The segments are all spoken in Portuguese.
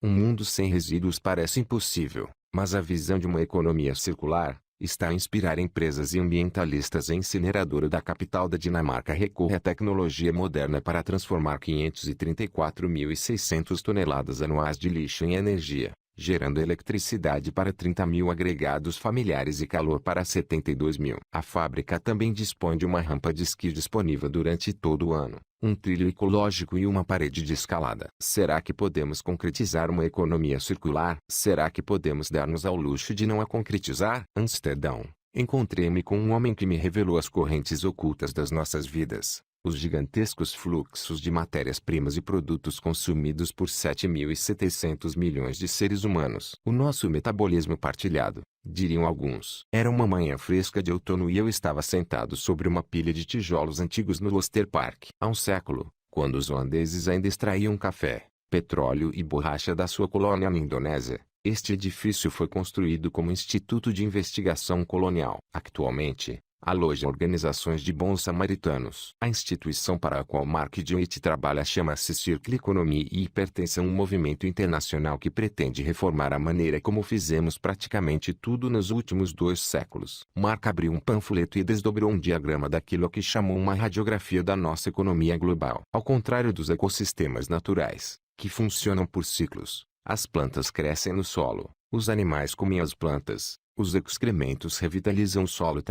Um mundo sem resíduos parece impossível, mas a visão de uma economia circular está a inspirar empresas e ambientalistas. A incineradora da capital da Dinamarca recorre à tecnologia moderna para transformar 534.600 toneladas anuais de lixo em energia, gerando eletricidade para 30 mil agregados familiares e calor para 72 mil. A fábrica também dispõe de uma rampa de esqui disponível durante todo o ano, um trilho ecológico e uma parede de escalada. Será que podemos concretizar uma economia circular? Será que podemos dar-nos ao luxo de não a concretizar? Amsterdão. Encontrei-me com um homem que me revelou as correntes ocultas das nossas vidas. Os gigantescos fluxos de matérias-primas e produtos consumidos por 7.700 milhões de seres humanos. O nosso metabolismo partilhado, diriam alguns. Era uma manhã fresca de outono e eu estava sentado sobre uma pilha de tijolos antigos no Loster Park. Há um século, quando os holandeses ainda extraíam café, petróleo e borracha da sua colônia na Indonésia, este edifício foi construído como Instituto de Investigação Colonial. Atualmente, aloja organizações de bons samaritanos. A instituição para a qual Mark Jewett trabalha chama-se Circle Economy e pertence a um movimento internacional que pretende reformar a maneira como fizemos praticamente tudo nos últimos 2 séculos. Mark abriu um panfleto e desdobrou um diagrama daquilo que chamou uma radiografia da nossa economia global. Ao contrário dos ecossistemas naturais, que funcionam por ciclos, as plantas crescem no solo, os animais comem as plantas, os excrementos revitalizam o solo.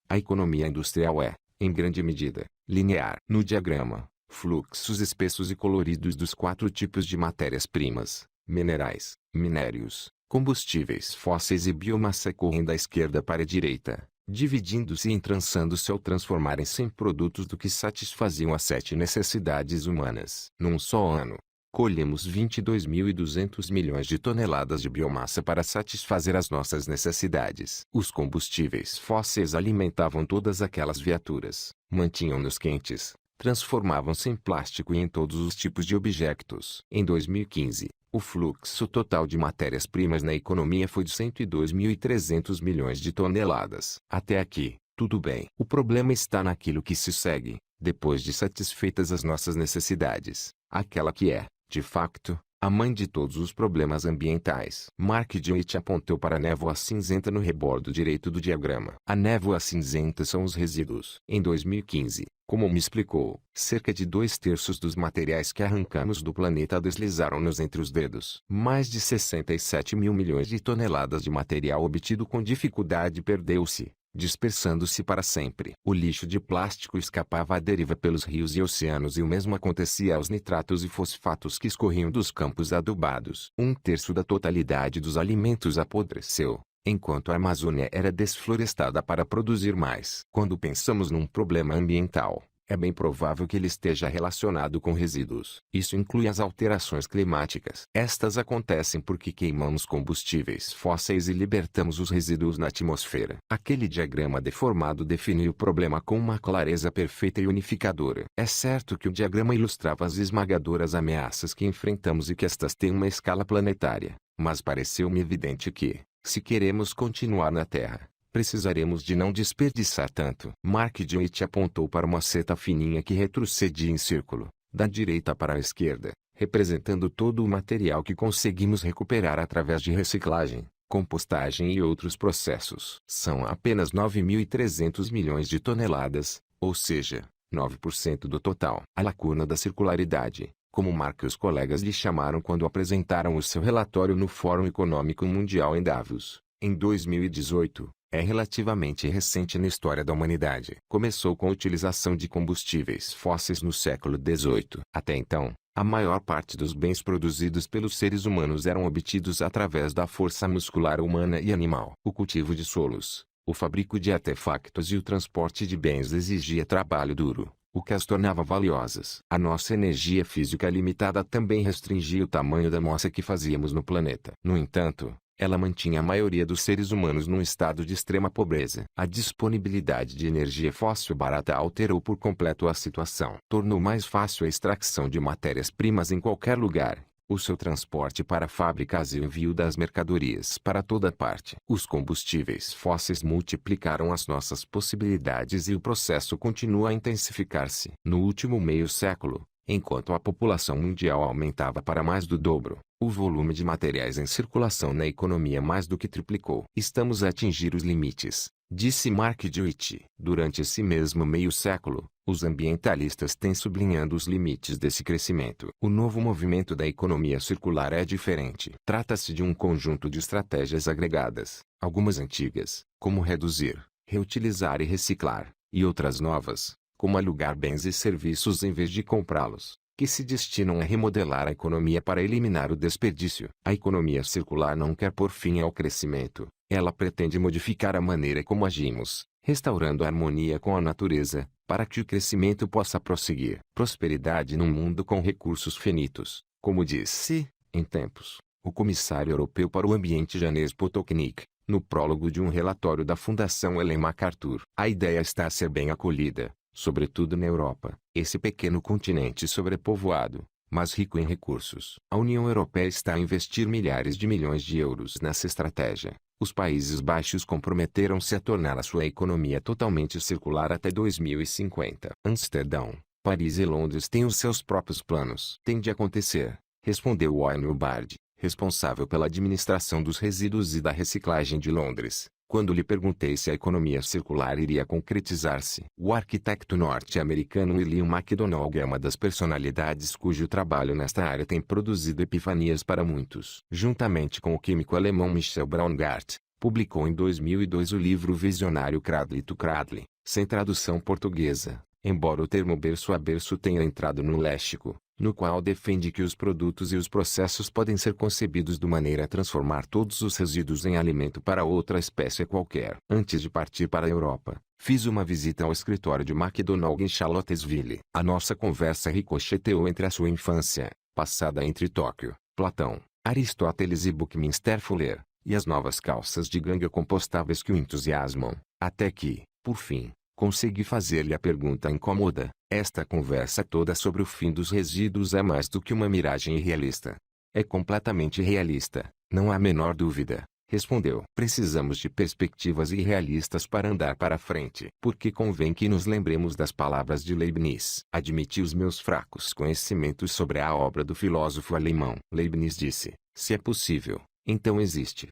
A economia industrial é, em grande medida, linear. No diagrama, fluxos espessos e coloridos dos 4 tipos de matérias-primas, minerais, minérios, combustíveis fósseis e biomassa correm da esquerda para a direita, dividindo-se e entrançando-se ao transformarem-se em produtos do que satisfaziam as 7 necessidades humanas. Num só ano, colhemos 22.200 milhões de toneladas de biomassa para satisfazer as nossas necessidades. Os combustíveis fósseis alimentavam todas aquelas viaturas, mantinham-nos quentes, transformavam-se em plástico e em todos os tipos de objetos. Em 2015, o fluxo total de matérias-primas na economia foi de 102.300 milhões de toneladas. Até aqui, tudo bem. O problema está naquilo que se segue, depois de satisfeitas as nossas necessidades, aquela que é, de facto, a mãe de todos os problemas ambientais. Mark Jewett apontou para a névoa cinzenta no rebordo direito do diagrama. A névoa cinzenta são os resíduos. Em 2015, como me explicou, cerca de 2/3 dos materiais que arrancamos do planeta deslizaram-nos entre os dedos. Mais de 67 mil milhões de toneladas de material obtido com dificuldade perdeu-se, dispersando-se para sempre. O lixo de plástico escapava à deriva pelos rios e oceanos e o mesmo acontecia aos nitratos e fosfatos que escorriam dos campos adubados. 1/3 da totalidade dos alimentos apodreceu, enquanto a Amazônia era desflorestada para produzir mais. Quando pensamos num problema ambiental, é bem provável que ele esteja relacionado com resíduos. Isso inclui as alterações climáticas. Estas acontecem porque queimamos combustíveis fósseis e libertamos os resíduos na atmosfera. Aquele diagrama deformado define o problema com uma clareza perfeita e unificadora. É certo que o diagrama ilustrava as esmagadoras ameaças que enfrentamos e que estas têm uma escala planetária, mas pareceu-me evidente que, se queremos continuar na Terra, precisaremos de não desperdiçar tanto. Mark Jewett apontou para uma seta fininha que retrocedia em círculo, da direita para a esquerda, representando todo o material que conseguimos recuperar através de reciclagem, compostagem e outros processos. São apenas 9.300 milhões de toneladas, ou seja, 9% do total. A lacuna da circularidade, como Mark e os colegas lhe chamaram quando apresentaram o seu relatório no Fórum Econômico Mundial em Davos, em 2018, é relativamente recente na história da humanidade. Começou com a utilização de combustíveis fósseis no século XVIII. Até então, a maior parte dos bens produzidos pelos seres humanos eram obtidos através da força muscular humana e animal. O cultivo de solos, o fabrico de artefactos e o transporte de bens exigia trabalho duro, o que as tornava valiosas. A nossa energia física limitada também restringia o tamanho da amostra que fazíamos no planeta. No entanto, ela mantinha a maioria dos seres humanos num estado de extrema pobreza. A disponibilidade de energia fóssil barata alterou por completo a situação. Tornou mais fácil a extração de matérias-primas em qualquer lugar, o seu transporte para fábricas e o envio das mercadorias para toda parte. Os combustíveis fósseis multiplicaram as nossas possibilidades e o processo continua a intensificar-se. No último meio século, enquanto a população mundial aumentava para mais do dobro, O volume de materiais em circulação na economia mais do que triplicou. Estamos a atingir os limites, disse Mark Jewett. Durante esse mesmo meio século, os ambientalistas têm sublinhado os limites desse crescimento. O novo movimento da economia circular é diferente. Trata-se de um conjunto de estratégias agregadas, algumas antigas, como reduzir, reutilizar e reciclar, e outras novas, como alugar bens e serviços em vez de comprá-los, que se destinam a remodelar a economia para eliminar o desperdício. A economia circular não quer pôr fim ao crescimento, ela pretende modificar a maneira como agimos, restaurando a harmonia com a natureza, para que o crescimento possa prosseguir. Prosperidade num mundo com recursos finitos, como disse, em tempos, o comissário europeu para o ambiente Janez Potočnik, no prólogo de um relatório da Fundação Ellen MacArthur. A ideia está a ser bem acolhida, sobretudo na Europa, esse pequeno continente sobrepovoado, mas rico em recursos. A União Europeia está a investir milhares de milhões de euros nessa estratégia. Os Países Baixos comprometeram-se a tornar a sua economia totalmente circular até 2050. Amsterdão, Paris e Londres têm os seus próprios planos. Tem de acontecer, respondeu Wayne Hubbard, responsável pela administração dos resíduos e da reciclagem de Londres, quando lhe perguntei se a economia circular iria concretizar-se. O arquiteto norte-americano William McDonough é uma das personalidades cujo trabalho nesta área tem produzido epifanias para muitos. Juntamente com o químico alemão Michel Braungart, publicou em 2002 o livro visionário Cradle to Cradle, sem tradução portuguesa, embora o termo berço a berço tenha entrado no léxico, no qual defende que os produtos e os processos podem ser concebidos de maneira a transformar todos os resíduos em alimento para outra espécie qualquer. Antes de partir para a Europa, fiz uma visita ao escritório de McDonough em Charlottesville. A nossa conversa ricocheteou entre a sua infância, passada entre Tóquio, Platão, Aristóteles e Buckminster Fuller, e as novas calças de ganga compostáveis que o entusiasmam, até que, por fim, consegui fazer-lhe a pergunta incômoda. Esta conversa toda sobre o fim dos resíduos é mais do que uma miragem irrealista. É completamente realista, não há a menor dúvida, respondeu. Precisamos de perspectivas irrealistas para andar para frente. Porque convém que nos lembremos das palavras de Leibniz. Admiti os meus fracos conhecimentos sobre a obra do filósofo alemão. Leibniz disse, se é possível, então existe.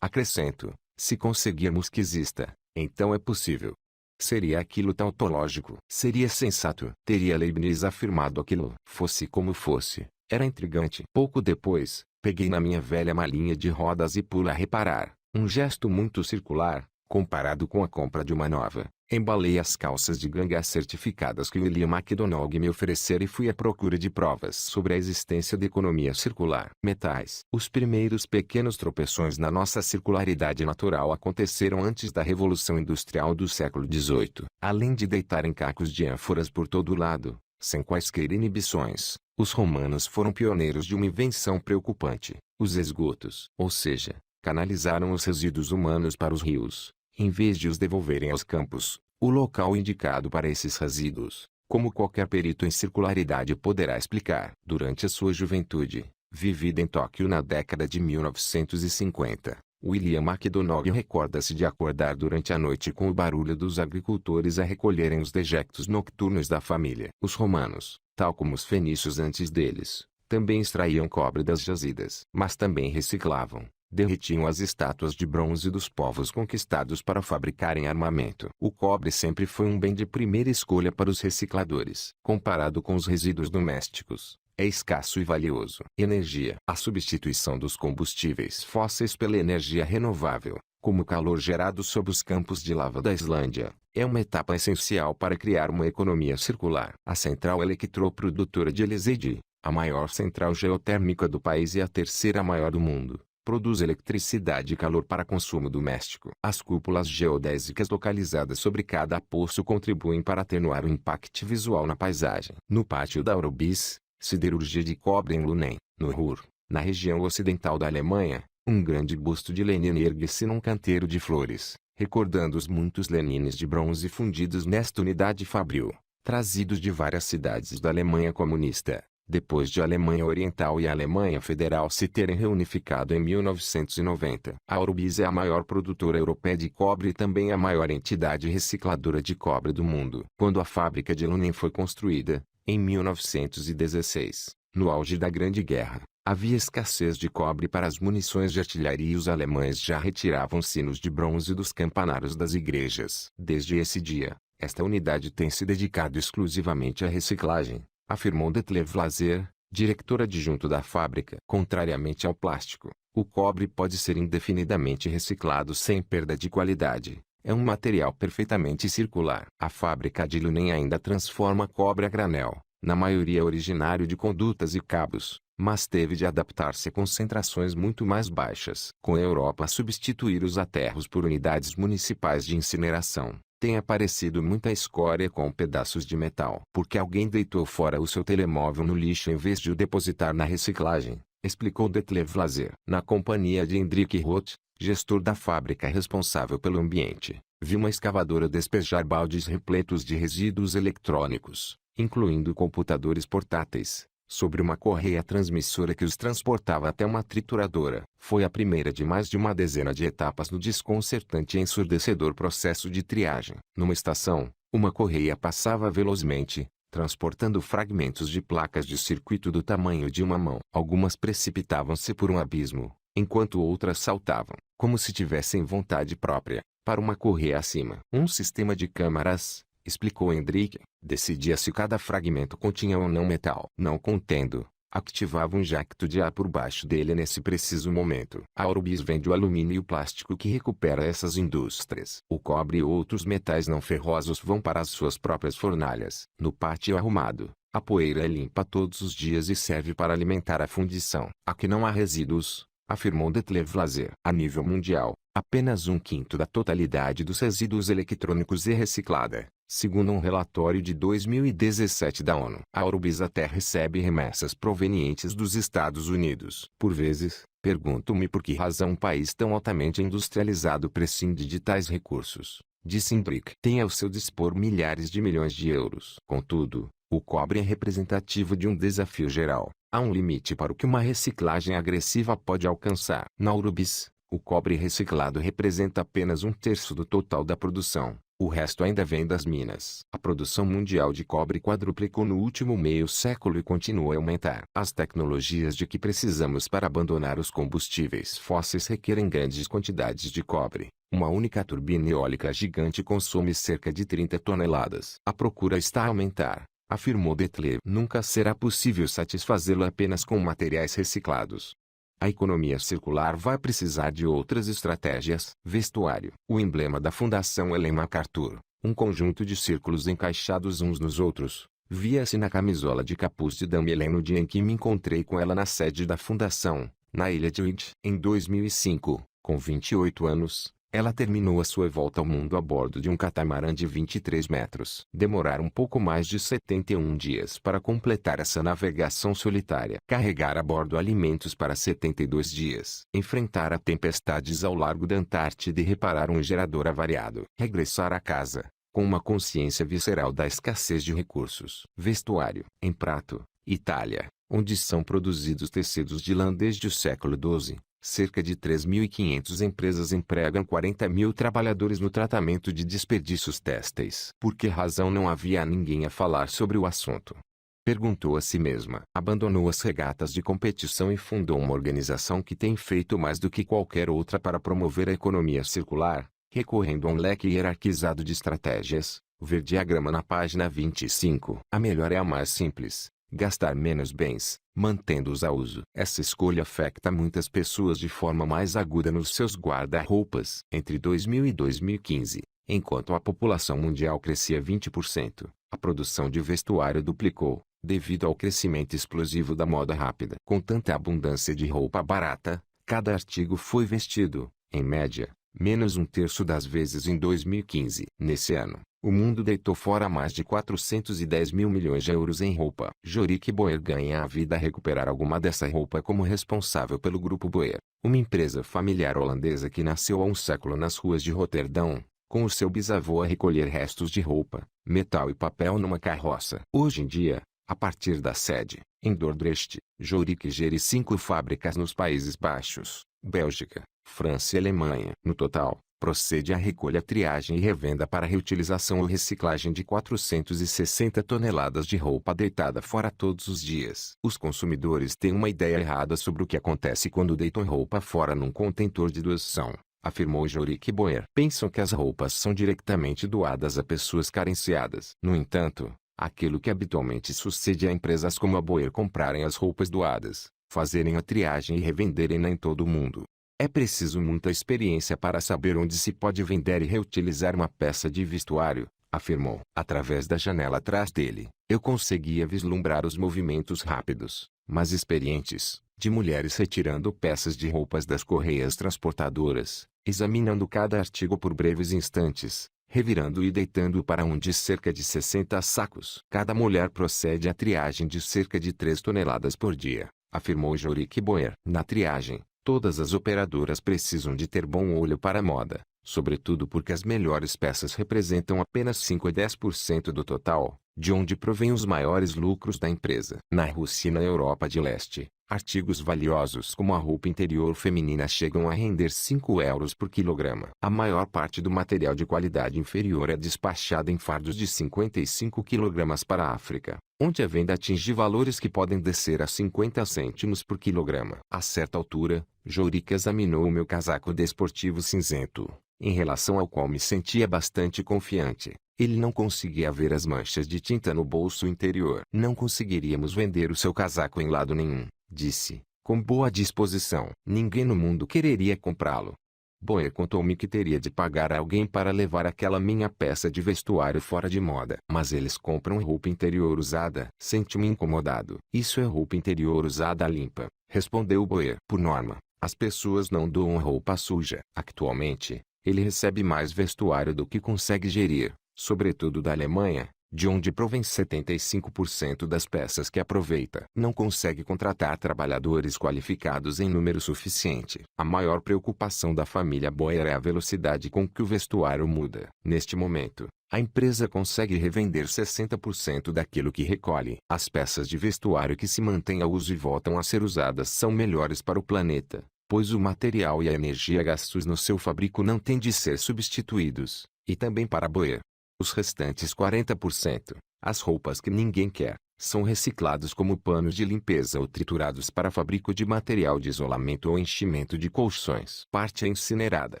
Acrescento, se conseguirmos que exista, então é possível. Seria aquilo tautológico? Seria sensato? Teria Leibniz afirmado aquilo? Fosse como fosse, era intrigante. Pouco depois, peguei na minha velha malinha de rodas e pula a reparar, um gesto muito circular, comparado com a compra de uma nova. Embalei as calças de ganga certificadas que William McDonough me oferecera e fui à procura de provas sobre a existência de economia circular. Metais. Os primeiros pequenos tropeções na nossa circularidade natural aconteceram antes da Revolução Industrial do século XVIII. Além de deitarem cacos de ânforas por todo o lado, sem quaisquer inibições, os romanos foram pioneiros de uma invenção preocupante, os esgotos. Ou seja, canalizaram os resíduos humanos para os rios, em vez de os devolverem aos campos, o local indicado para esses resíduos, como qualquer perito em circularidade poderá explicar. Durante a sua juventude, vivida em Tóquio na década de 1950, William McDonough recorda-se de acordar durante a noite com o barulho dos agricultores a recolherem os dejectos nocturnos da família. Os romanos, tal como os fenícios antes deles, também extraíam cobre das jazidas, mas também reciclavam. Derretiam as estátuas de bronze dos povos conquistados para fabricarem armamento. O cobre sempre foi um bem de primeira escolha para os recicladores. Comparado com os resíduos domésticos, é escasso e valioso. Energia. A substituição dos combustíveis fósseis pela energia renovável, como o calor gerado sob os campos de lava da Islândia, é uma etapa essencial para criar uma economia circular. A central eletroprodutora de Elizede, a maior central geotérmica do país e a terceira maior do mundo, produz eletricidade e calor para consumo doméstico. As cúpulas geodésicas localizadas sobre cada poço contribuem para atenuar o impacto visual na paisagem. No pátio da Aurubis, siderurgia de cobre em Lunen, no Ruhr, na região ocidental da Alemanha, um grande busto de Lenin ergue-se num canteiro de flores, recordando os muitos Lenines de bronze fundidos nesta unidade fabril, trazidos de várias cidades da Alemanha comunista. Depois de a Alemanha Oriental e a Alemanha Federal se terem reunificado em 1990. A Aurubis é a maior produtora europeia de cobre e também a maior entidade recicladora de cobre do mundo. Quando a fábrica de Lunen foi construída, em 1916, no auge da Grande Guerra, Havia escassez de cobre para as munições de artilharia e os alemães já retiravam sinos de bronze dos campanários das igrejas. Desde esse dia, esta unidade tem se dedicado exclusivamente à reciclagem, afirmou Detlev Lazer, diretor adjunto da fábrica. Contrariamente ao plástico, o cobre pode ser indefinidamente reciclado sem perda de qualidade. É um material perfeitamente circular. A fábrica de Lunen ainda transforma cobre a granel, na maioria originário de condutas e cabos, mas teve de adaptar-se a concentrações muito mais baixas. Com a Europa a substituir os aterros por unidades municipais de incineração, tem aparecido muita escória com pedaços de metal. Porque alguém deitou fora o seu telemóvel no lixo em vez de o depositar na reciclagem, explicou Detlev Lazer. Na companhia de Hendrik Roth, gestor da fábrica responsável pelo ambiente, vi uma escavadora despejar baldes repletos de resíduos eletrônicos, incluindo computadores portáteis, sobre uma correia transmissora que os transportava até uma trituradora. Foi a primeira de mais de uma dezena de etapas no desconcertante e ensurdecedor processo de triagem. Numa estação, uma correia passava velozmente, transportando fragmentos de placas de circuito do tamanho de uma mão. Algumas precipitavam-se por um abismo, enquanto outras saltavam, como se tivessem vontade própria, para uma correia acima. Um sistema de câmaras, explicou Hendrik, decidia se cada fragmento continha ou não metal. Não contendo, ativava um jacto de ar por baixo dele nesse preciso momento. A Aurubis vende o alumínio e o plástico que recupera essas indústrias. O cobre e outros metais não ferrosos vão para as suas próprias fornalhas. No pátio arrumado, a poeira é limpa todos os dias e serve para alimentar a fundição. Aqui não há resíduos, afirmou Detlev Lazer. A nível mundial, apenas 1/5 da totalidade dos resíduos eletrônicos é reciclada, segundo um relatório de 2017 da ONU. A Aurubis até recebe remessas provenientes dos Estados Unidos. Por vezes, pergunto-me por que razão um país tão altamente industrializado prescinde de tais recursos, disse Hendrik. Tem ao seu dispor milhares de milhões de euros. Contudo, o cobre é representativo de um desafio geral. Há um limite para o que uma reciclagem agressiva pode alcançar. Na Aurubis, o cobre reciclado representa apenas 1/3 do total da produção. O resto ainda vem das minas. A produção mundial de cobre quadruplicou no último meio século e continua a aumentar. As tecnologias de que precisamos para abandonar os combustíveis fósseis requerem grandes quantidades de cobre. Uma única turbina eólica gigante consome cerca de 30 toneladas. A procura está a aumentar, afirmou Detlev. Nunca será possível satisfazê-lo apenas com materiais reciclados. A economia circular vai precisar de outras estratégias. Vestuário. O emblema da Fundação Ellen MacArthur, um conjunto de círculos encaixados uns nos outros, via-se na camisola de capuz de Dame Ellen no dia em que me encontrei com ela na sede da fundação, na ilha de Whidbey. Em 2005, com 28 anos, ela terminou a sua volta ao mundo a bordo de um catamarã de 23 metros. Demoraram um pouco mais de 71 dias para completar essa navegação solitária. Carregar a bordo alimentos para 72 dias. Enfrentar a tempestades ao largo da Antártida e reparar um gerador avariado. Regressar a casa, com uma consciência visceral da escassez de recursos. Vestuário. Em Prato, Itália, onde são produzidos tecidos de lã desde o século XII. Cerca de 3.500 empresas empregam 40.000 trabalhadores no tratamento de desperdícios têxteis. Por que razão não havia ninguém a falar sobre o assunto? Perguntou a si mesma. Abandonou as regatas de competição e fundou uma organização que tem feito mais do que qualquer outra para promover a economia circular, recorrendo a um leque hierarquizado de estratégias. Ver diagrama na página 25. A melhor é a mais simples. Gastar menos bens, mantendo-os a uso. Essa escolha afeta muitas pessoas de forma mais aguda nos seus guarda-roupas. Entre 2000 e 2015, enquanto a população mundial crescia 20%, a produção de vestuário duplicou, devido ao crescimento explosivo da moda rápida. Com tanta abundância de roupa barata, cada artigo foi vestido, em média, menos 1/3 das vezes em 2015. Nesse ano, o mundo deitou fora mais de 410 mil milhões de euros em roupa. Jorik Boer ganha a vida a recuperar alguma dessa roupa como responsável pelo Grupo Boer, uma empresa familiar holandesa que nasceu há um século nas ruas de Roterdão, com o seu bisavô a recolher restos de roupa, metal e papel numa carroça. Hoje em dia, a partir da sede, em Dordrecht, Jorik gere 5 fábricas nos Países Baixos, Bélgica, França e Alemanha. No total, procede à recolha, triagem e revenda para reutilização ou reciclagem de 460 toneladas de roupa deitada fora todos os dias. Os consumidores têm uma ideia errada sobre o que acontece quando deitam roupa fora num contentor de doação, afirmou Jorik Boer. Pensam que as roupas são diretamente doadas a pessoas carenciadas. No entanto, aquilo que habitualmente sucede é empresas como a Boer comprarem as roupas doadas, fazerem a triagem e revenderem-na em todo o mundo. É preciso muita experiência para saber onde se pode vender e reutilizar uma peça de vestuário, afirmou. Através da janela atrás dele, eu conseguia vislumbrar os movimentos rápidos, mas experientes, de mulheres retirando peças de roupas das correias transportadoras, examinando cada artigo por breves instantes, revirando e deitando para um de cerca de 60 sacos. Cada mulher procede à triagem de cerca de 3 toneladas por dia, afirmou Jorik Boer. Na triagem, todas as operadoras precisam de ter bom olho para a moda, sobretudo porque as melhores peças representam apenas 5 a 10% do total, de onde provém os maiores lucros da empresa. Na Rússia e na Europa de Leste, artigos valiosos como a roupa interior feminina chegam a render 5 euros por quilograma. A maior parte do material de qualidade inferior é despachada em fardos de 55 kg para a África, onde a venda atinge valores que podem descer a 50 cêntimos por quilograma. A certa altura, Jorik examinou o meu casaco desportivo cinzento, em relação ao qual me sentia bastante confiante. Ele não conseguia ver as manchas de tinta no bolso interior. Não conseguiríamos vender o seu casaco em lado nenhum, disse, com boa disposição. Ninguém no mundo quereria comprá-lo. Boer contou-me que teria de pagar a alguém para levar aquela minha peça de vestuário fora de moda. Mas eles compram roupa interior usada. Senti-me incomodado. Isso é roupa interior usada limpa, respondeu Boer. Por norma, as pessoas não doam roupa suja. Atualmente, ele recebe mais vestuário do que consegue gerir, sobretudo da Alemanha, de onde provém 75% das peças que aproveita. Não consegue contratar trabalhadores qualificados em número suficiente. A maior preocupação da família Boer é a velocidade com que o vestuário muda. Neste momento, a empresa consegue revender 60% daquilo que recolhe. As peças de vestuário que se mantêm a uso e voltam a ser usadas são melhores para o planeta, pois o material e a energia gastos no seu fabrico não têm de ser substituídos, e também para Boer. Os restantes 40%, as roupas que ninguém quer, são reciclados como panos de limpeza ou triturados para fabrico de material de isolamento ou enchimento de colchões. Parte é incinerada.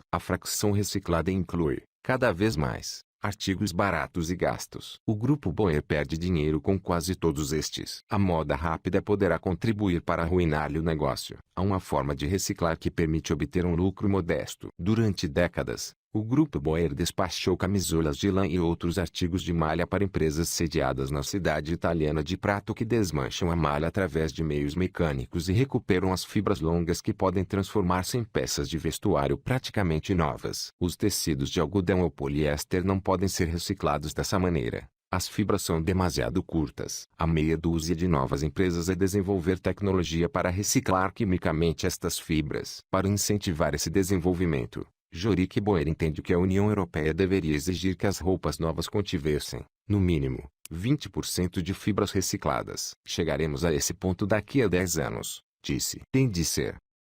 A fração reciclada inclui, cada vez mais, artigos baratos e gastos. O grupo Boer perde dinheiro com quase todos estes. A moda rápida poderá contribuir para arruinar-lhe o negócio. Há uma forma de reciclar que permite obter um lucro modesto. Durante décadas, o grupo Boer despachou camisolas de lã e outros artigos de malha para empresas sediadas na cidade italiana de Prato que desmancham a malha através de meios mecânicos e recuperam as fibras longas que podem transformar-se em peças de vestuário praticamente novas. Os tecidos de algodão ou poliéster não podem ser reciclados dessa maneira. As fibras são demasiado curtas. A meia dúzia de novas empresas a desenvolver tecnologia para reciclar quimicamente estas fibras. Para incentivar esse desenvolvimento, Jorik Boer entende que a União Europeia deveria exigir que as roupas novas contivessem, no mínimo, 20% de fibras recicladas. Chegaremos a esse ponto daqui a 10 anos, disse. Tem de ser.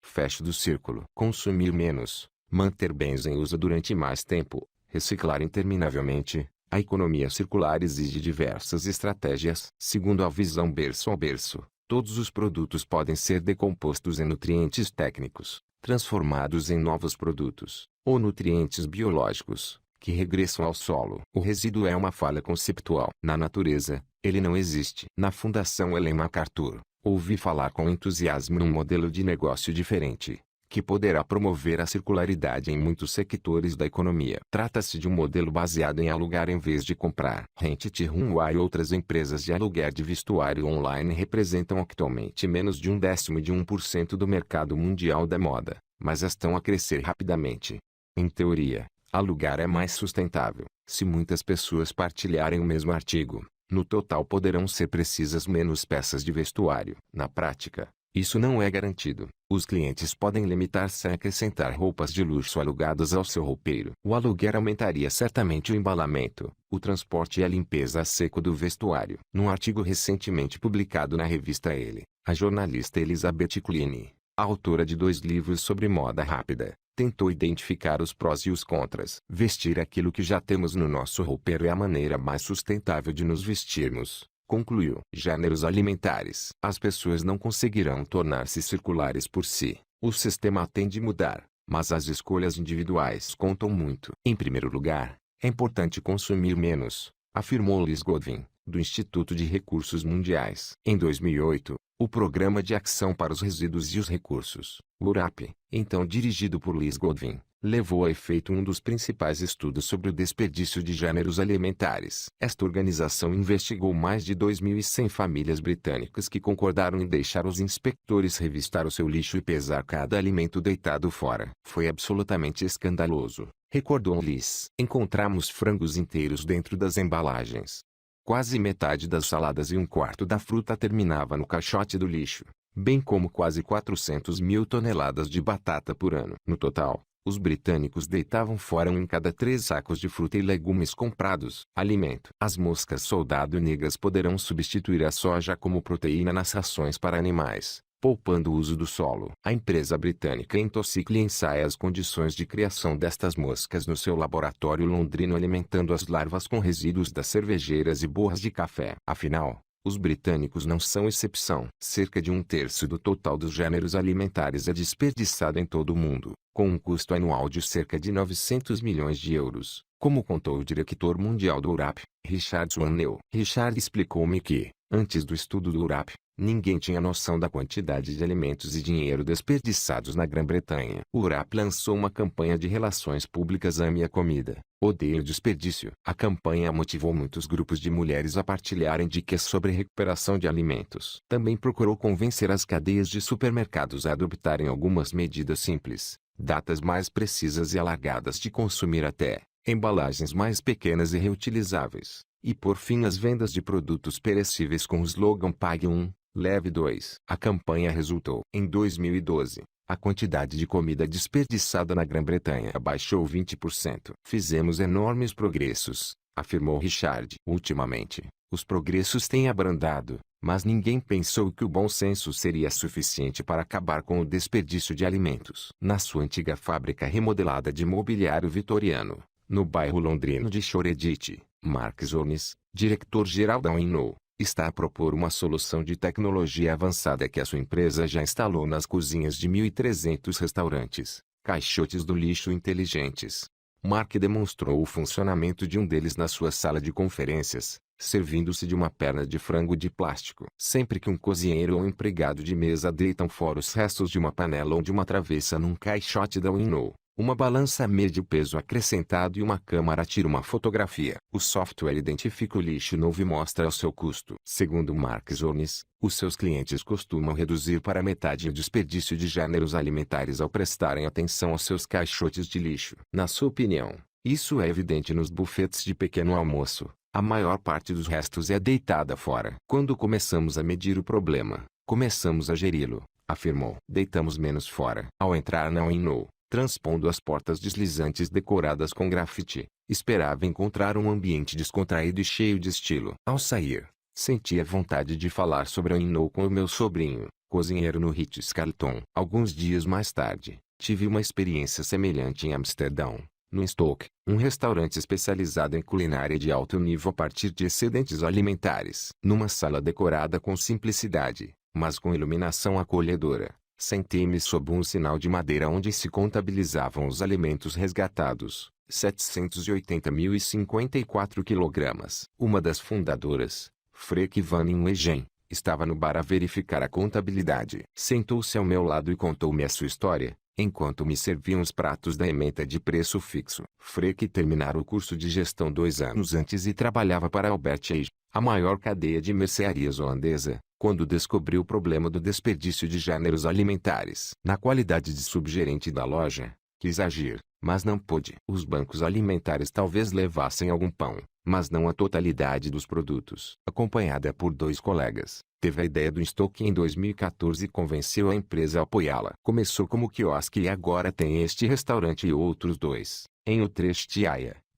Fecho do círculo. Consumir menos, manter bens em uso durante mais tempo, reciclar interminavelmente. A economia circular exige diversas estratégias. Segundo a visão berço a berço, todos os produtos podem ser decompostos em nutrientes técnicos, transformados em novos produtos, ou nutrientes biológicos, que regressam ao solo. O resíduo é uma falha conceptual. Na natureza, ele não existe. Na Fundação Ellen MacArthur, ouvi falar com entusiasmo num modelo de negócio diferente, que poderá promover a circularidade em muitos sectores da economia. Trata-se de um modelo baseado em alugar em vez de comprar. Rent-A-Runway e outras empresas de aluguer de vestuário online representam atualmente menos de 1/10% do mercado mundial da moda, mas estão a crescer rapidamente. Em teoria, alugar é mais sustentável. Se muitas pessoas partilharem o mesmo artigo, no total poderão ser precisas menos peças de vestuário. Na prática, isso não é garantido. Os clientes podem limitar-se a acrescentar roupas de luxo alugadas ao seu roupeiro. O aluguer aumentaria certamente o embalamento, o transporte e a limpeza a seco do vestuário. Num artigo recentemente publicado na revista Elle, a jornalista Elizabeth Klein, autora de 2 livros sobre moda rápida, Tentou identificar os prós e os contras. Vestir aquilo que já temos no nosso roupeiro é a maneira mais sustentável de nos vestirmos, concluiu. Gêneros alimentares. As pessoas não conseguirão tornar-se circulares por si. O sistema tende a mudar, mas as escolhas individuais contam muito. Em primeiro lugar, é importante consumir menos, afirmou Liz Godwin, do Instituto de Recursos Mundiais. Em 2008, o Programa de Ação para os Resíduos e os Recursos, URAP, então dirigido por Liz Godwin, levou a efeito um dos principais estudos sobre o desperdício de gêneros alimentares. Esta organização investigou mais de 2.100 famílias britânicas que concordaram em deixar os inspectores revistar o seu lixo e pesar cada alimento deitado fora. Foi absolutamente escandaloso, recordou Liz. Encontramos frangos inteiros dentro das embalagens. Quase metade das saladas e um quarto da fruta terminava no caixote do lixo, bem como quase 400 mil toneladas de batata por ano. No total, os britânicos deitavam fora um em cada 3 sacos de fruta e legumes comprados. Alimento. As moscas soldado negras poderão substituir a soja como proteína nas rações para animais, poupando o uso do solo. A empresa britânica Entoxicle ensaia as condições de criação destas moscas no seu laboratório londrino, alimentando as larvas com resíduos das cervejeiras e borras de café. Afinal, os britânicos não são exceção. Cerca de 1/3 do total dos gêneros alimentares é desperdiçado em todo o mundo, com um custo anual de cerca de 900 milhões de euros, como contou o diretor mundial do URAP, Richard Swannell. Richard explicou-me que, antes do estudo do URAP, ninguém tinha noção da quantidade de alimentos e dinheiro desperdiçados na Grã-Bretanha. O URAP lançou uma campanha de relações públicas Ame a Comida, Odeie o Desperdício. A campanha motivou muitos grupos de mulheres a partilharem dicas sobre recuperação de alimentos. Também procurou convencer as cadeias de supermercados a adotarem algumas medidas simples, datas mais precisas e alargadas de consumir até, embalagens mais pequenas e reutilizáveis, e por fim as vendas de produtos perecíveis com o slogan Pague 1, Leve 2. A campanha resultou. Em 2012, a quantidade de comida desperdiçada na Grã-Bretanha baixou 20%. Fizemos enormes progressos, afirmou Richard. Ultimamente, os progressos têm abrandado, mas ninguém pensou que o bom senso seria suficiente para acabar com o desperdício de alimentos. Na sua antiga fábrica remodelada de mobiliário vitoriano, no bairro londrino de Shoreditch, Mark Zones, diretor-geral da UNO, está a propor uma solução de tecnologia avançada que a sua empresa já instalou nas cozinhas de 1.300 restaurantes: caixotes do lixo inteligentes. Mark demonstrou o funcionamento de um deles na sua sala de conferências, servindo-se de uma perna de frango de plástico. Sempre que um cozinheiro ou um empregado de mesa deitam fora os restos de uma panela ou de uma travessa num caixote da UNO, uma balança mede o peso acrescentado e uma câmara tira uma fotografia. O software identifica o lixo novo e mostra o seu custo. Segundo Mark Zones, os seus clientes costumam reduzir para metade o desperdício de gêneros alimentares ao prestarem atenção aos seus caixotes de lixo. Na sua opinião, isso é evidente nos buffets de pequeno almoço. A maior parte dos restos é deitada fora. Quando começamos a medir o problema, começamos a geri-lo, afirmou. Deitamos menos fora. Ao entrar na UNO, transpondo as portas deslizantes decoradas com grafite, esperava encontrar um ambiente descontraído e cheio de estilo. Ao sair, sentia vontade de falar sobre a UNO com o meu sobrinho, cozinheiro no Ritz-Carlton. Alguns dias mais tarde, tive uma experiência semelhante em Amsterdão, no Stoke, um restaurante especializado em culinária de alto nível a partir de excedentes alimentares. Numa sala decorada com simplicidade, mas com iluminação acolhedora, sentei-me sob um sinal de madeira onde se contabilizavam os alimentos resgatados, 780.054 quilogramas. Uma das fundadoras, Freke van Inwegen, estava no bar a verificar a contabilidade. Sentou-se ao meu lado e contou-me a sua história, enquanto me serviam os pratos da ementa de preço fixo. Freke terminara o curso de gestão 2 anos antes e trabalhava para Albert Heijn, a maior cadeia de mercearias holandesa, quando descobriu o problema do desperdício de gêneros alimentares. Na qualidade de subgerente da loja, quis agir, mas não pôde. Os bancos alimentares talvez levassem algum pão, mas não a totalidade dos produtos. Acompanhada por 2 colegas, teve a ideia do estoque em 2014 e convenceu a empresa a apoiá-la. Começou como quiosque e agora tem este restaurante e outros 2, em Utrecht.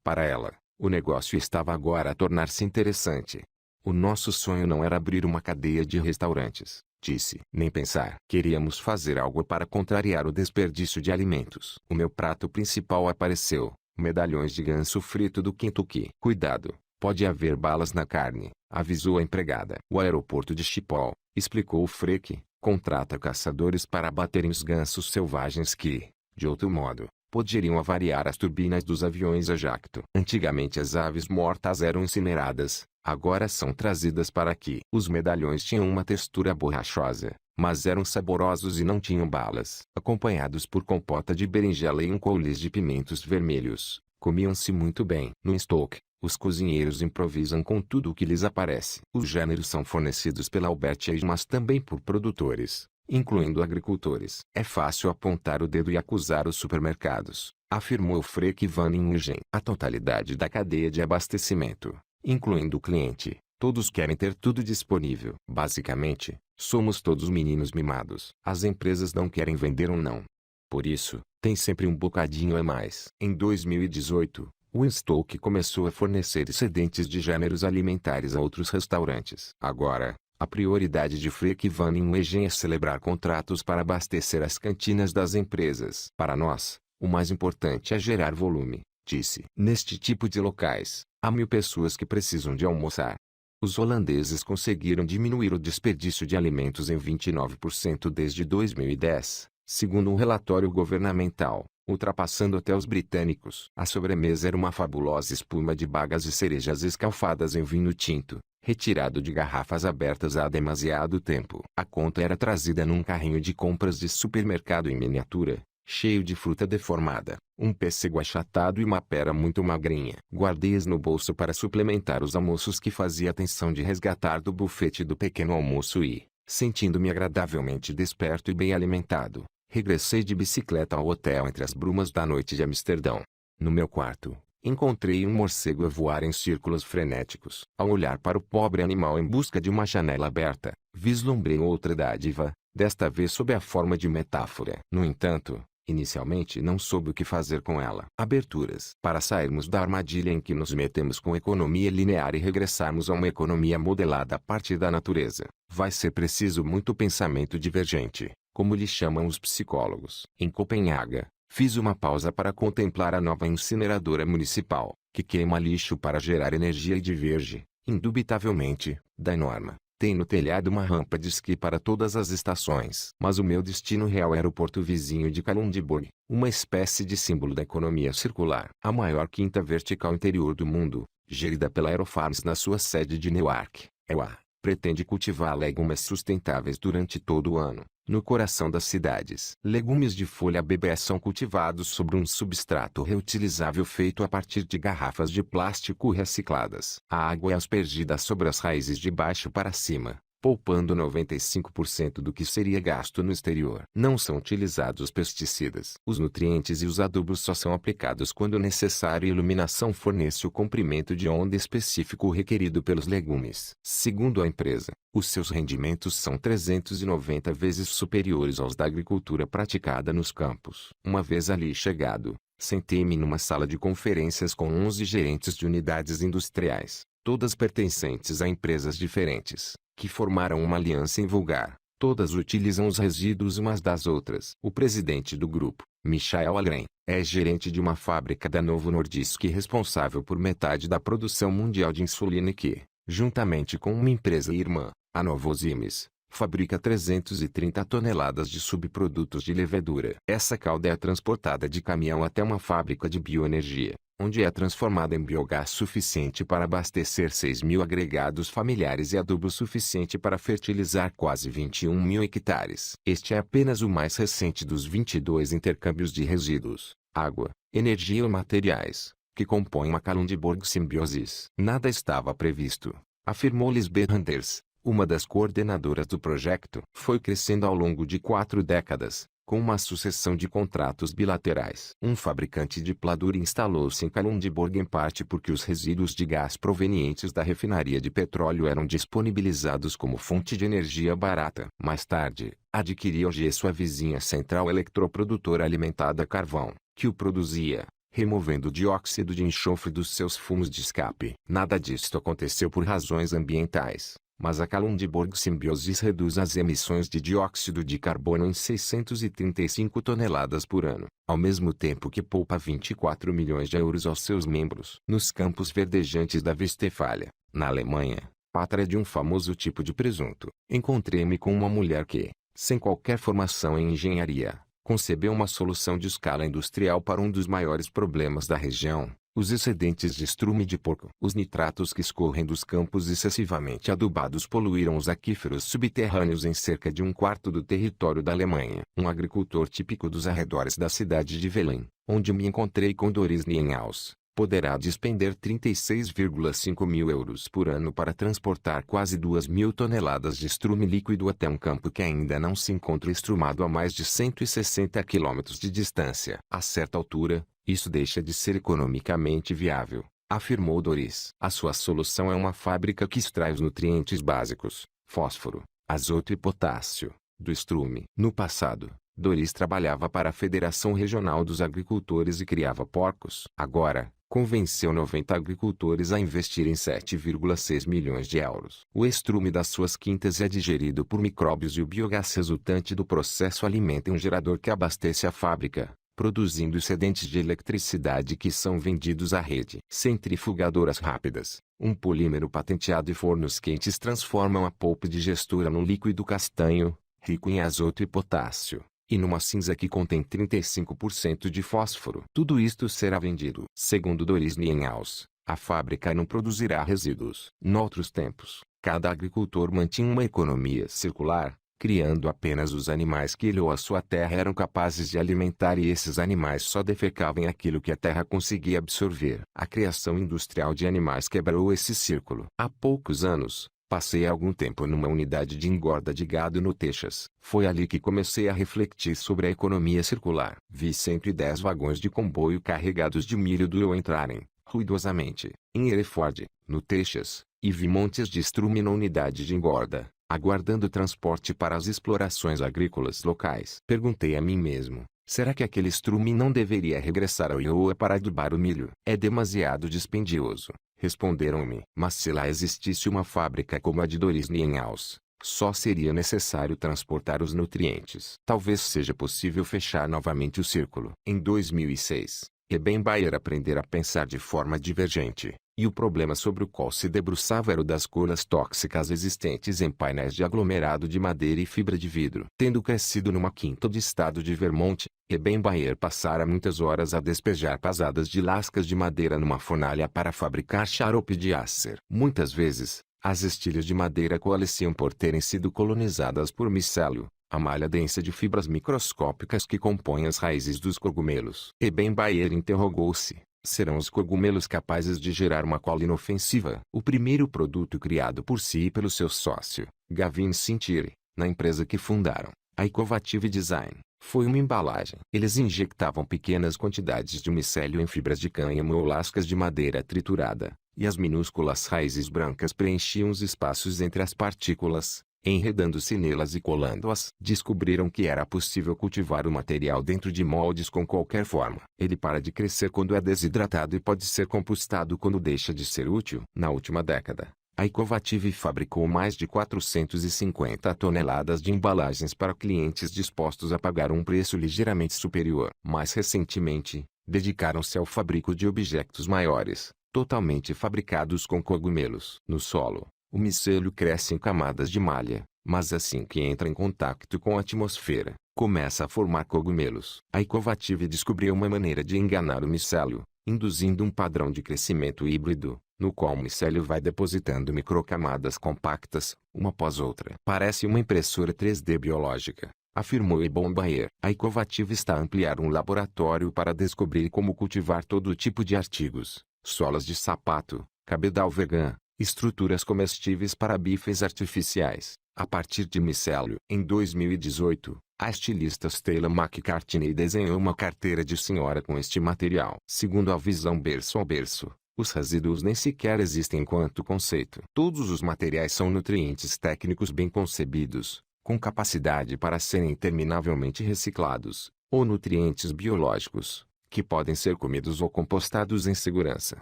Para ela, o negócio estava agora a tornar-se interessante. O nosso sonho não era abrir uma cadeia de restaurantes, disse. Nem pensar. Queríamos fazer algo para contrariar o desperdício de alimentos. O meu prato principal apareceu. Medalhões de ganso frito do Kentucky. Cuidado, pode haver balas na carne, avisou a empregada. O aeroporto de Schiphol, explicou o Freak, contrata caçadores para abaterem os gansos selvagens que, de outro modo, poderiam avariar as turbinas dos aviões a jacto. Antigamente as aves mortas eram incineradas, agora são trazidas para aqui. Os medalhões tinham uma textura borrachosa, mas eram saborosos e não tinham balas. Acompanhados por compota de berinjela e um coulis de pimentos vermelhos, comiam-se muito bem. No estoque, os cozinheiros improvisam com tudo o que lhes aparece. Os gêneros são fornecidos pela Albert Einstein, mas também por produtores, incluindo agricultores. É fácil apontar o dedo e acusar os supermercados, afirmou Freek van Ingen. A totalidade da cadeia de abastecimento, incluindo o cliente, todos querem ter tudo disponível. Basicamente, somos todos meninos mimados. As empresas não querem vender ou não. Por isso, tem sempre um bocadinho a mais. Em 2018, o Winstock começou a fornecer excedentes de gêneros alimentares a outros restaurantes. Agora, a prioridade de Freek van Ingen é celebrar contratos para abastecer as cantinas das empresas. Para nós, o mais importante é gerar volume, disse. Neste tipo de locais, há 1000 pessoas que precisam de almoçar. Os holandeses conseguiram diminuir o desperdício de alimentos em 29% desde 2010, segundo um relatório governamental, ultrapassando até os britânicos. A sobremesa era uma fabulosa espuma de bagas e cerejas escalfadas em vinho tinto, retirado de garrafas abertas há demasiado tempo. A conta era trazida num carrinho de compras de supermercado em miniatura, cheio de fruta deformada, um pêssego achatado e uma pera muito magrinha. Guardei-as no bolso para suplementar os almoços que fazia atenção de resgatar do bufete do pequeno almoço e, sentindo-me agradavelmente desperto e bem alimentado, regressei de bicicleta ao hotel entre as brumas da noite de Amsterdão. No meu quarto, encontrei um morcego a voar em círculos frenéticos. Ao olhar para o pobre animal em busca de uma janela aberta, vislumbrei outra dádiva, desta vez sob a forma de metáfora. No entanto, inicialmente não soube o que fazer com ela. Aberturas. Para sairmos da armadilha em que nos metemos com economia linear e regressarmos a uma economia modelada a partir da natureza, vai ser preciso muito pensamento divergente, como lhe chamam os psicólogos. Em Copenhaga, fiz uma pausa para contemplar a nova incineradora municipal, que queima lixo para gerar energia e diverge, indubitavelmente, da norma. Tem no telhado uma rampa de esqui para todas as estações. Mas o meu destino real era o porto vizinho de Kalundborg, uma espécie de símbolo da economia circular. A maior quinta vertical interior do mundo, gerida pela Aerofarms na sua sede de Newark, EUA, pretende cultivar legumes sustentáveis durante todo o ano, no coração das cidades. Legumes de folha BBS são cultivados sobre um substrato reutilizável feito a partir de garrafas de plástico recicladas. A água é aspergida sobre as raízes de baixo para cima, poupando 95% do que seria gasto no exterior. Não são utilizados pesticidas. Os nutrientes e os adubos só são aplicados quando necessário e a iluminação fornece o comprimento de onda específico requerido pelos legumes. Segundo a empresa, os seus rendimentos são 390 vezes superiores aos da agricultura praticada nos campos. Uma vez ali chegado, sentei-me numa sala de conferências com 11 gerentes de unidades industriais, todas pertencentes a empresas diferentes, que formaram uma aliança invulgar. Todas utilizam os resíduos umas das outras. O presidente do grupo, Michael Algren, é gerente de uma fábrica da Novo Nordisk responsável por metade da produção mundial de insulina e que, juntamente com uma empresa irmã, a Novozymes, fabrica 330 toneladas de subprodutos de levedura. Essa calda é transportada de caminhão até uma fábrica de bioenergia, onde é transformada em biogás suficiente para abastecer 6.000 agregados familiares e adubo suficiente para fertilizar quase 21.000 hectares. Este é apenas o mais recente dos 22 intercâmbios de resíduos, água, energia e materiais, que compõem uma Kalundborg Symbiosis. Nada estava previsto, afirmou Lisbeth Anders, uma das coordenadoras do projeto. Foi crescendo ao longo de 4 décadas, com uma sucessão de contratos bilaterais. Um fabricante de pladur instalou-se em Kalundborg em parte porque os resíduos de gás provenientes da refinaria de petróleo eram disponibilizados como fonte de energia barata. Mais tarde, adquiriu a vizinha central eletroprodutora alimentada a carvão, que o produzia, removendo o dióxido de enxofre dos seus fumos de escape. Nada disto aconteceu por razões ambientais. mas a Kalundborg Symbiosis reduz as emissões de dióxido de carbono em 635 toneladas por ano, ao mesmo tempo que poupa 24 milhões de euros aos seus membros. Nos campos verdejantes da Westfália, na Alemanha, pátria de um famoso tipo de presunto, encontrei-me com uma mulher que, sem qualquer formação em engenharia, concebeu uma solução de escala industrial para um dos maiores problemas da região: os excedentes de estrume de porco. Os nitratos que escorrem dos campos excessivamente adubados poluíram os aquíferos subterrâneos em cerca de um quarto do território da Alemanha. Um agricultor típico dos arredores da cidade de Velém, onde me encontrei com Doris Nienhaus, poderá despender 36,5 mil euros por ano para transportar quase 2.000 toneladas de estrume líquido até um campo que ainda não se encontra estrumado a mais de 160 quilômetros de distância. A certa altura, isso deixa de ser economicamente viável, afirmou Doris. A sua solução é uma fábrica que extrai os nutrientes básicos, fósforo, azoto e potássio, do estrume. No passado, Doris trabalhava para a Federação Regional dos Agricultores e criava porcos. Agora, convenceu 90 agricultores a investirem 7,6 milhões de euros. O estrume das suas quintas é digerido por micróbios e o biogás resultante do processo alimenta um gerador que abastece a fábrica, produzindo excedentes de eletricidade que são vendidos à rede. Centrifugadoras rápidas, um polímero patenteado e fornos quentes transformam a polpa digestora num líquido castanho, rico em azoto e potássio, e numa cinza que contém 35% de fósforo. Tudo isto será vendido. Segundo Doris Nienhaus, a fábrica não produzirá resíduos. Noutros tempos, cada agricultor mantinha uma economia circular, criando apenas os animais que ele ou a sua terra eram capazes de alimentar, e esses animais só defecavam em aquilo que a terra conseguia absorver. A criação industrial de animais quebrou esse círculo. Há poucos anos, passei algum tempo numa unidade de engorda de gado no Texas. Foi ali que comecei a refletir sobre a economia circular. Vi 110 vagões de comboio carregados de milho duro entrarem, ruidosamente, em Hereford, no Texas, e vi montes de estrume na unidade de engorda, aguardando transporte para as explorações agrícolas locais. Perguntei a mim mesmo: será que aquele estrume não deveria regressar ao Iowa para adubar o milho? É demasiado dispendioso, responderam-me. Mas se lá existisse uma fábrica como a de Doris Nienhaus, só seria necessário transportar os nutrientes. Talvez seja possível fechar novamente o círculo. Em 2006, Ebenbauer aprendera a pensar de forma divergente, e o problema sobre o qual se debruçava era o das colas tóxicas existentes em painéis de aglomerado de madeira e fibra de vidro. Tendo crescido numa quinta do estado de Vermont, Ebenbauer passara muitas horas a despejar pasadas de lascas de madeira numa fornalha para fabricar xarope de Acer. Muitas vezes, as estilhas de madeira coalesciam por terem sido colonizadas por micélio, a malha densa de fibras microscópicas que compõem as raízes dos cogumelos. Ebenbauer interrogou-se: serão os cogumelos capazes de gerar uma cola inofensiva? O primeiro produto criado por si e pelo seu sócio, Gavin Sintiri, na empresa que fundaram, a Ecovative Design, foi uma embalagem. Eles injectavam pequenas quantidades de micélio em fibras de cânhamo ou lascas de madeira triturada, e as minúsculas raízes brancas preenchiam os espaços entre as partículas, enredando-se nelas e colando-as. Descobriram que era possível cultivar o material dentro de moldes com qualquer forma. Ele para de crescer quando é desidratado e pode ser compostado quando deixa de ser útil. Na última década, a Ecovative fabricou mais de 450 toneladas de embalagens para clientes dispostos a pagar um preço ligeiramente superior. Mais recentemente, dedicaram-se ao fabrico de objetos maiores, totalmente fabricados com cogumelos. No solo, o micélio cresce em camadas de malha, mas assim que entra em contato com a atmosfera, começa a formar cogumelos. A Ecovative descobriu uma maneira de enganar o micélio, induzindo um padrão de crescimento híbrido, no qual o micélio vai depositando microcamadas compactas, uma após outra. Parece uma impressora 3D biológica, afirmou Ebenbauer. A Ecovative está a ampliar um laboratório para descobrir como cultivar todo tipo de artigos: solas de sapato, cabedal vegan, estruturas comestíveis para bifes artificiais, a partir de micélio. Em 2018, a estilista Stella McCartney desenhou uma carteira de senhora com este material. Segundo a visão berço a berço, os resíduos nem sequer existem enquanto conceito. Todos os materiais são nutrientes técnicos bem concebidos, com capacidade para serem interminavelmente reciclados, ou nutrientes biológicos, que podem ser comidos ou compostados em segurança.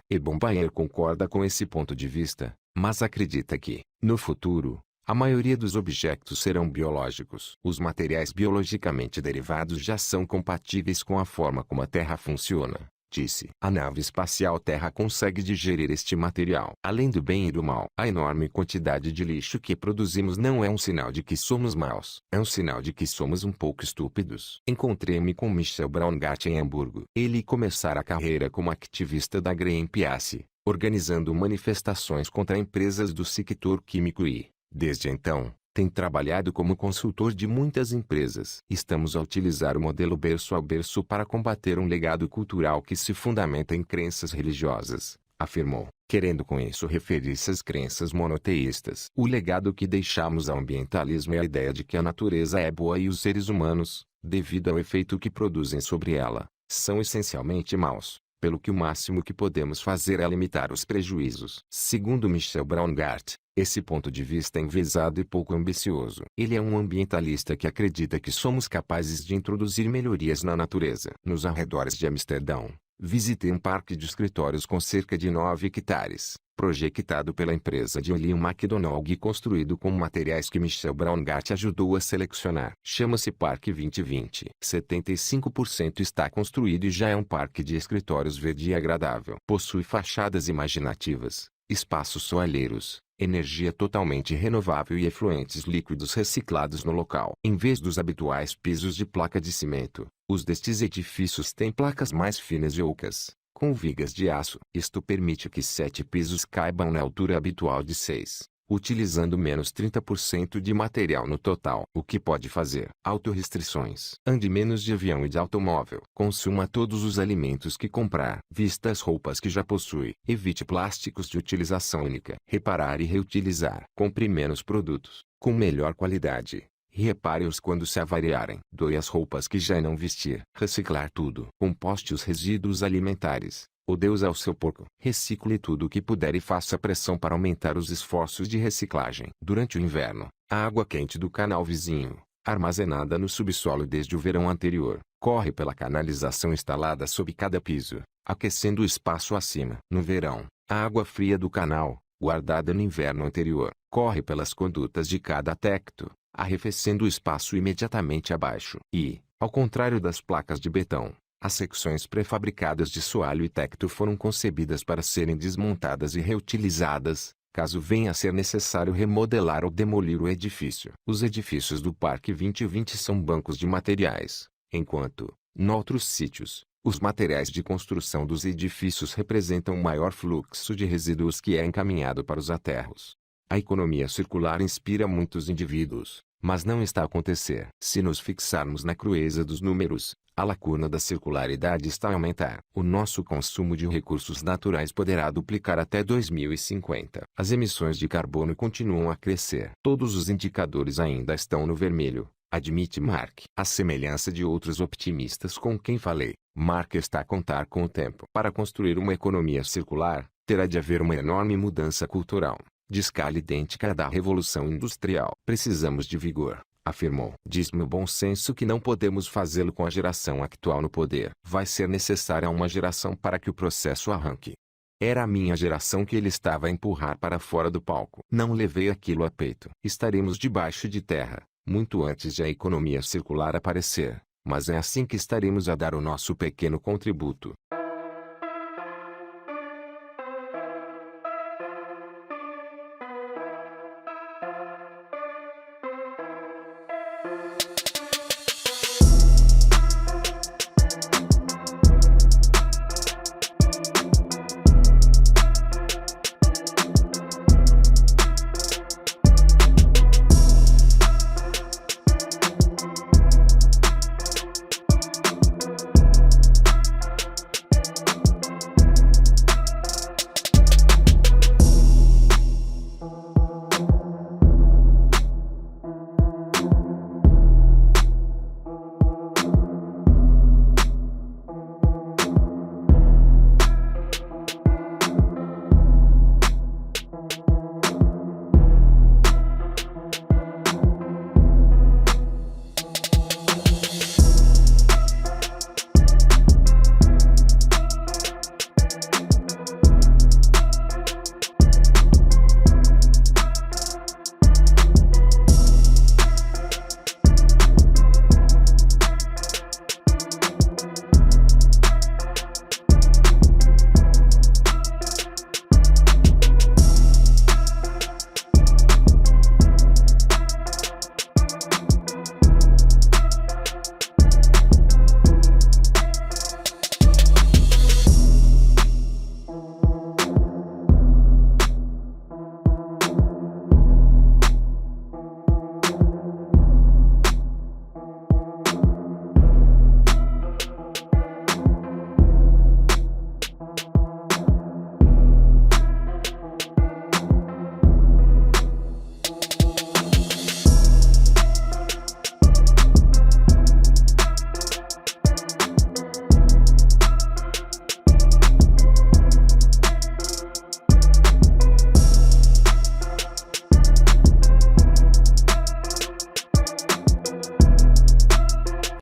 Ebenbauer concorda com esse ponto de vista, mas acredita que, no futuro, a maioria dos objetos serão biológicos. Os materiais biologicamente derivados já são compatíveis com a forma como a Terra funciona, disse. A nave espacial Terra consegue digerir este material. Além do bem e do mal, a enorme quantidade de lixo que produzimos não é um sinal de que somos maus. É um sinal de que somos um pouco estúpidos. Encontrei-me com Michel Braungart em Hamburgo. Ele começara a carreira como ativista da Greenpeace, organizando manifestações contra empresas do sector químico e, desde então, tem trabalhado como consultor de muitas empresas. Estamos a utilizar o modelo berço a berço para combater um legado cultural que se fundamenta em crenças religiosas, afirmou, querendo com isso referir-se às crenças monoteístas. O legado que deixamos ao ambientalismo é a ideia de que a natureza é boa e os seres humanos, devido ao efeito que produzem sobre ela, são essencialmente maus. Pelo que o máximo que podemos fazer é limitar os prejuízos. Segundo Michel Braungart, esse ponto de vista é enviesado e pouco ambicioso. Ele é um ambientalista que acredita que somos capazes de introduzir melhorias na natureza. Nos arredores de Amsterdão, visitei um parque de escritórios com cerca de 9 hectares, projetado pela empresa de William McDonald e construído com materiais que Michel Braungart ajudou a selecionar. Chama-se Parque 2020. 75% está construído e já é um parque de escritórios verde e agradável. Possui fachadas imaginativas, espaços soalheiros, energia totalmente renovável e efluentes líquidos reciclados no local. Em vez dos habituais pisos de placa de cimento, os destes edifícios têm placas mais finas e ocas, com vigas de aço. Isto permite que 7 pisos caibam na altura habitual de 6, utilizando menos 30% de material no total. O que pode fazer? Autorrestrições. Ande menos de avião e de automóvel. Consuma todos os alimentos que comprar. Vista as roupas que já possui. Evite plásticos de utilização única. Reparar e reutilizar. Compre menos produtos, com melhor qualidade. Repare-os quando se avariarem. Doe as roupas que já não vestir. Reciclar tudo. Composte os resíduos alimentares. Ou dê-os ao seu porco. Recicle tudo o que puder e faça pressão para aumentar os esforços de reciclagem. Durante o inverno, a água quente do canal vizinho, armazenada no subsolo desde o verão anterior, corre pela canalização instalada sob cada piso, aquecendo o espaço acima. No verão, a água fria do canal, guardada no inverno anterior, corre pelas condutas de cada tecto, arrefecendo o espaço imediatamente abaixo. E, ao contrário das placas de betão, as secções pré-fabricadas de soalho e tecto foram concebidas para serem desmontadas e reutilizadas, caso venha a ser necessário remodelar ou demolir o edifício. Os edifícios do Parque 2020 são bancos de materiais, enquanto, noutros sítios, os materiais de construção dos edifícios representam o maior fluxo de resíduos que é encaminhado para os aterros. A economia circular inspira muitos indivíduos, mas não está a acontecer. Se nos fixarmos na crueza dos números, a lacuna da circularidade está a aumentar. O nosso consumo de recursos naturais poderá duplicar até 2050. As emissões de carbono continuam a crescer. Todos os indicadores ainda estão no vermelho, admite Mark. À semelhança de outros optimistas com quem falei, Mark está a contar com o tempo. Para construir uma economia circular, terá de haver uma enorme mudança cultural, de escala idêntica à da Revolução Industrial. Precisamos de vigor, afirmou. Diz-me o bom senso que não podemos fazê-lo com a geração atual no poder. Vai ser necessária uma geração para que o processo arranque. Era a minha geração que ele estava a empurrar para fora do palco. Não levei aquilo a peito. Estaremos debaixo de terra, muito antes de a economia circular aparecer, mas é assim que estaremos a dar o nosso pequeno contributo.